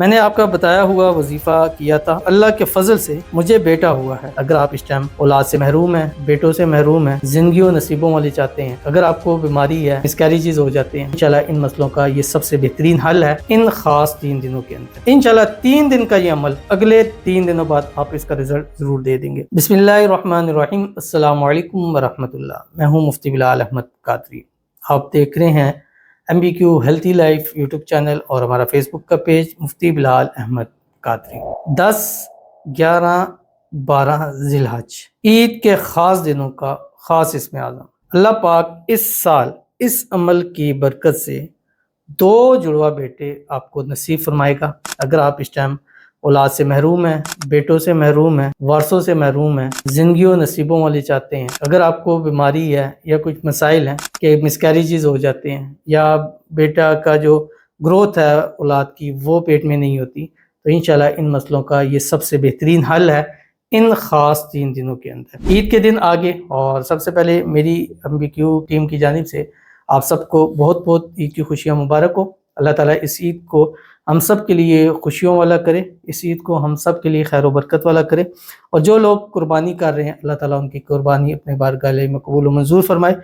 میں نے آپ کا بتایا ہوا وظیفہ کیا تھا، اللہ کے فضل سے مجھے بیٹا ہوا ہے۔ اگر آپ اس ٹائم اولاد سے محروم ہیں، بیٹوں سے محروم ہیں، زندگی و نصیبوں والی چاہتے ہیں، اگر آپ کو بیماری ہے، مسکیریجز ہو جاتے ہیں، انشاءاللہ ان مسئلوں کا یہ سب سے بہترین حل ہے ان خاص 3 دنوں کے اندر۔ انشاءاللہ 3 دن کا یہ عمل اگلے 3 دنوں بعد آپ اس کا رزلٹ ضرور دے دیں گے۔ بسم اللہ الرحمن الرحیم۔ السلام علیکم ورحمۃ اللہ۔ میں ہوں مفتی بلال احمد قادری۔ آپ دیکھ رہے ہیں MBQ healthy life YouTube channel اور ہمارا فیس بک کا پیج مفتی بلال احمد قادری۔ 10، 11، 12 ذی الحج عید کے خاص دنوں کا خاص اسم اعظم۔ اللہ پاک اس سال اس عمل کی برکت سے 2 جڑواں بیٹے آپ کو نصیب فرمائے گا۔ اگر آپ اس ٹائم اولاد سے محروم ہیں، بیٹوں سے محروم ہیں، وارثوں سے محروم ہیں، زندگی و نصیبوں والی چاہتے ہیں، اگر آپ کو بیماری ہے یا کچھ مسائل ہیں کہ مسکیریجز ہو جاتے ہیں یا بیٹا کا جو گروتھ ہے اولاد کی وہ پیٹ میں نہیں ہوتی، تو انشاءاللہ ان مسئلوں کا یہ سب سے بہترین حل ہے ان خاص 3 دنوں کے اندر۔ عید کے دن آگے، اور سب سے پہلے میری MBQ ٹیم کی جانب سے آپ سب کو بہت بہت عید کی خوشیاں مبارک ہو۔ اللہ تعالیٰ اس عید کو ہم سب کے لیے خوشیوں والا کرے، اس عید کو ہم سب کے لیے خیر و برکت والا کرے، اور جو لوگ قربانی کر رہے ہیں اللہ تعالیٰ ان کی قربانی اپنے بارگاہ میں قبول و منظور فرمائے۔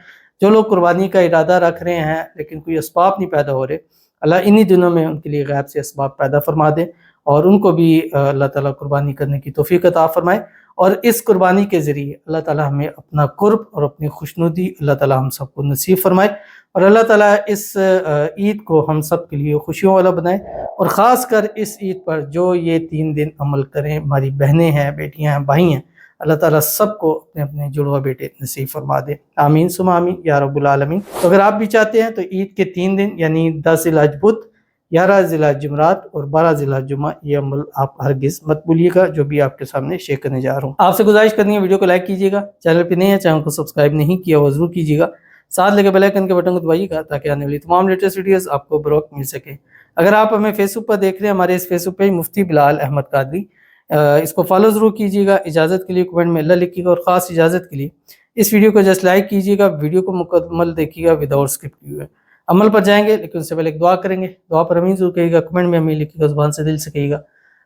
جو لوگ قربانی کا ارادہ رکھ رہے ہیں لیکن کوئی اسباب نہیں پیدا ہو رہے، اللہ انہی دنوں میں ان کے لیے غیب سے اسباب پیدا فرما دے اور ان کو بھی اللہ تعالیٰ قربانی کرنے کی توفیق عطا فرمائے، اور اس قربانی کے ذریعے اللہ تعالیٰ ہمیں اپنا قرب اور اپنی خوشنودی اللہ تعالیٰ ہم سب کو نصیب فرمائے، اور اللہ تعالیٰ اس عید کو ہم سب کے لیے خوشیوں والا بنائے، اور خاص کر اس عید پر جو یہ 3 دن عمل کریں، ہماری بہنیں ہیں، بیٹیاں ہیں، بھائی ہیں، اللہ تعالیٰ سب کو اپنے اپنے جڑواں بیٹے نصیب فرما دے۔ آمین ثم آمین یا رب العالمین۔ تو اگر آپ بھی چاہتے ہیں تو عید کے 3 دن یعنی 10 ذی الحج بدھ، 11 ذی الحج جمعرات اور 12 ذی الحج جمعہ یہ عمل آپ ہرگز مت بھولیے گا جو بھی آپ کے سامنے شیئر کرنے جا رہا ہوں۔ آپ سے گزارش کرنی ہے ویڈیو کو لائک کیجیے گا، چینل پہ نہیں ہے چینل کو سبسکرائب نہیں کیا وہ ضرور کیجیے گا، ساتھ لگے بیل آئیکن کے بٹن کو دبائیے گا تاکہ آنے والی تمام لیٹسٹ ویڈیوز آپ کو بروقت مل سکے۔ اگر آپ ہمیں فیس بک پر دیکھ رہے ہیں، ہمارے اس فیس بک پیج مفتی بلال احمد قادری، اس کو فالو ضرور کیجیے گا۔ اجازت کے لیے کمنٹ میں اللہ لکھیے گا، اور خاص اجازت کے لیے اس ویڈیو کو جسٹ لائک کیجیے گا، ویڈیو کو مکمل دیکھیے گا وداؤٹ اسکپ کیے ہوئے۔ عمل پر جائیں گے لیکن اس سے پہلے ایک دعا کریں گے، دعا پر امین ضرور کہیے گا، کمنٹ میں امین لکھیے گا، زبان سے دل سے کہیے گا۔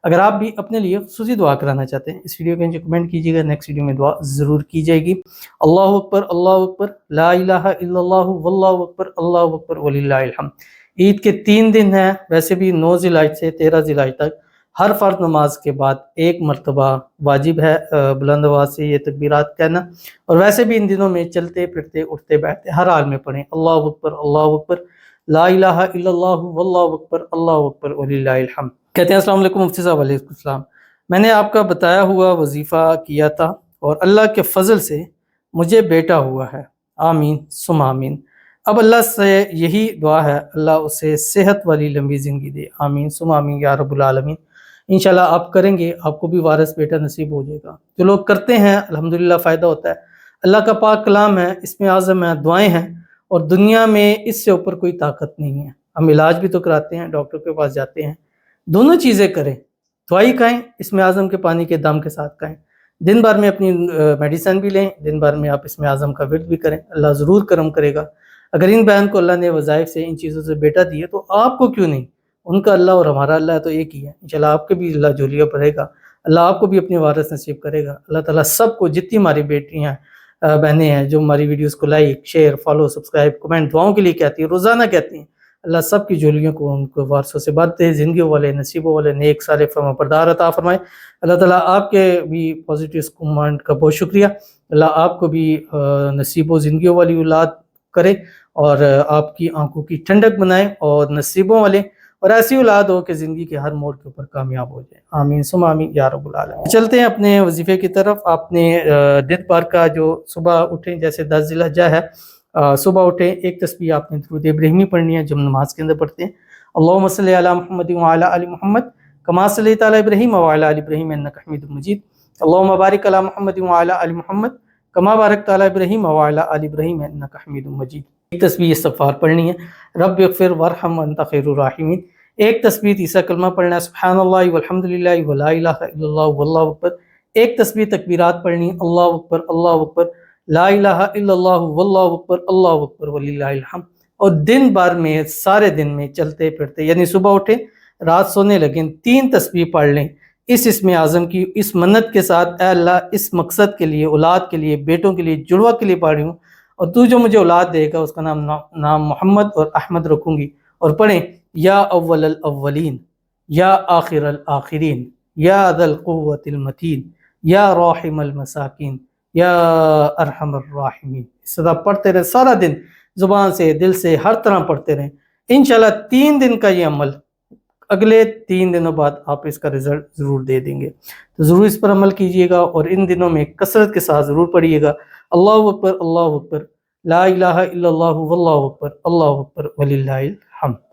اگر آپ بھی اپنے لیے خصوصی دعا کرانا چاہتے ہیں اس ویڈیو کے نیچے کمنٹ کیجیے گا، نیکسٹ ویڈیو میں دعا ضرور کی جائے گی۔ اللہ اکبر، اللہ اکبر، لا الہ الا اللہ، واللہ اکبر، اللہ اکبر وللہ الحمد۔ عید کے 3 دن ہیں، ویسے بھی 9 ذی الحج سے 13 ذی الحج تک ہر فرض نماز کے بعد 1 مرتبہ واجب ہے بلند آواز سے یہ تکبیرات کہنا، اور ویسے بھی ان دنوں میں چلتے پھرتے اٹھتے بیٹھتے ہر حال میں پڑھیں اللہ اکبر، اللہ اکبر، لا الہ الا اللہ، واللہ اکبر، اللہ اکبر وللہ الحمد۔ کہتے ہیں السلام علیکم مفتی صاحب۔ علیکم السلام۔ میں نے آپ کا بتایا ہوا وظیفہ کیا تھا اور اللہ کے فضل سے مجھے بیٹا ہوا ہے۔ آمین ثم آمین۔ اب اللہ سے یہی دعا ہے اللہ اسے صحت والی لمبی زندگی دے۔ آمین ثم آمین یا رب العالمین۔ انشاءاللہ آپ کریں گے آپ کو بھی وارث بیٹا نصیب ہو جائے گا۔ جو لوگ کرتے ہیں الحمدللہ فائدہ ہوتا ہے۔ اللہ کا پاک کلام ہے، اسم اعظم ہے، دعائیں ہیں، اور دنیا میں اس سے اوپر کوئی طاقت نہیں ہے۔ ہم علاج بھی تو کراتے ہیں، ڈاکٹر کے پاس جاتے ہیں، دونوں چیزیں کریں، دوائی کھائیں، اسم اعظم کے پانی کے دم کے ساتھ کھائیں، دن بھر میں اپنی میڈیسن بھی لیں، دن بھر میں آپ اسم اعظم کا ورد بھی کریں، اللہ ضرور کرم کرے گا۔ اگر ان بہن کو اللہ نے وظائف سے ان چیزوں سے بیٹا دیے تو آپ کو کیوں نہیں؟ ان کا اللہ اور ہمارا اللہ تو ایک ہی ہے۔ انشاءاللہ آپ کے بھی اللہ جھولیاں بھرے گا، اللہ آپ کو بھی اپنی وارث نصیب کرے گا۔ اللہ تعالیٰ سب کو، جتنی ہماری بیٹیاں بہنیں ہیں جو ہماری ویڈیوز کو like, share, follow, subscribe, comment, دعاؤں کے لیے کہتی ہیں، روزانہ کہتی ہیں، اللہ سب کی جھولیوں کو ان کو وارثوں سے بھرتے، زندگیوں والے، نصیبوں والے، نیک صالح فرما بردار عطا فرمائے۔ اللہ تعالیٰ آپ کے بھی پازیٹیو کمنٹ کا بہت شکریہ۔ اللہ آپ کو بھی نصیب و زندگیوں والی اولاد کرے اور آپ کی آنکھوں کی ٹھنڈک بنائے اور نصیبوں والے اور ایسی اولاد ہو کہ زندگی کے ہر موڑ کے اوپر کامیاب ہو جائے۔ آمین ثم آمین یا رب العالمین۔ چلتے ہیں اپنے وظیفے کی طرف۔ آپ نے دن بھر کا جو صبح اٹھیں، جیسے 10 ذی الحجہ ہے، صبح اٹھیں، ایک تسبیح آپ نے درود ابراہیمی پڑھنی ہے جو ہم نماز کے اندر پڑھتے ہیں۔ اللہم صلی علی محمد وعلی آل محمد کما صلیت علی ابراہیم وعلی آل ابراہیم انک حمید مجید۔ اللہم بارک علی محمد وعلی آل محمد کما بارکت علی ابراہیم وعلی آل ابراہیم انک حمید مجید۔ ایک تسبیح استغفار پڑھنی ہے، رب اغفر وارحم وانت خیر الراحمین۔ ایک تسبیح تیسرا کلمہ پڑھنا ہے، سبحان اللہ والحمدللہ ولا الہ الا اللہ واللہ اکبر۔ ایک تسبیح تکبیرات پڑھنی، اللہ اکبر، اللہ اکبر، لا الہ الا اللہ واللہ اکبر، اللہ اکبر وللہ الحمد۔ اور دن بھر میں، سارے دن میں چلتے پھرتے، یعنی صبح اٹھیں، رات سونے لگیں 3 تسبیح پڑھ لیں اس اسم اعظم کی، اس منت کے ساتھ، اے اللہ اس مقصد کے لیے، اولاد کے لیے، بیٹوں کے لیے، جڑوا کے لیے پڑھ رہی ہوں، اور تو جو مجھے اولاد دے گا اس کا نام محمد اور احمد رکھوں گی۔ اور پڑھیں یا اول الاولین، یا آخر الآخرین، یا ذا القوة المتین، یا راحم المساکین، یا ارحم الراحمین۔ اس طرح پڑھتے رہیں سارا دن، زبان سے، دل سے، ہر طرح پڑھتے رہیں۔ انشاءاللہ 3 دن کا یہ عمل، اگلے 3 دنوں بعد آپ اس کا رزلٹ ضرور دے دیں گے۔ تو ضرور اس پر عمل کیجئے گا، اور ان دنوں میں کثرت کے ساتھ ضرور پڑھیے گا اللہ اکبر، اللہ اکبر، لا الہ الا اللہ واللہ اکبر، اللہ اکبر وللہ الحمد۔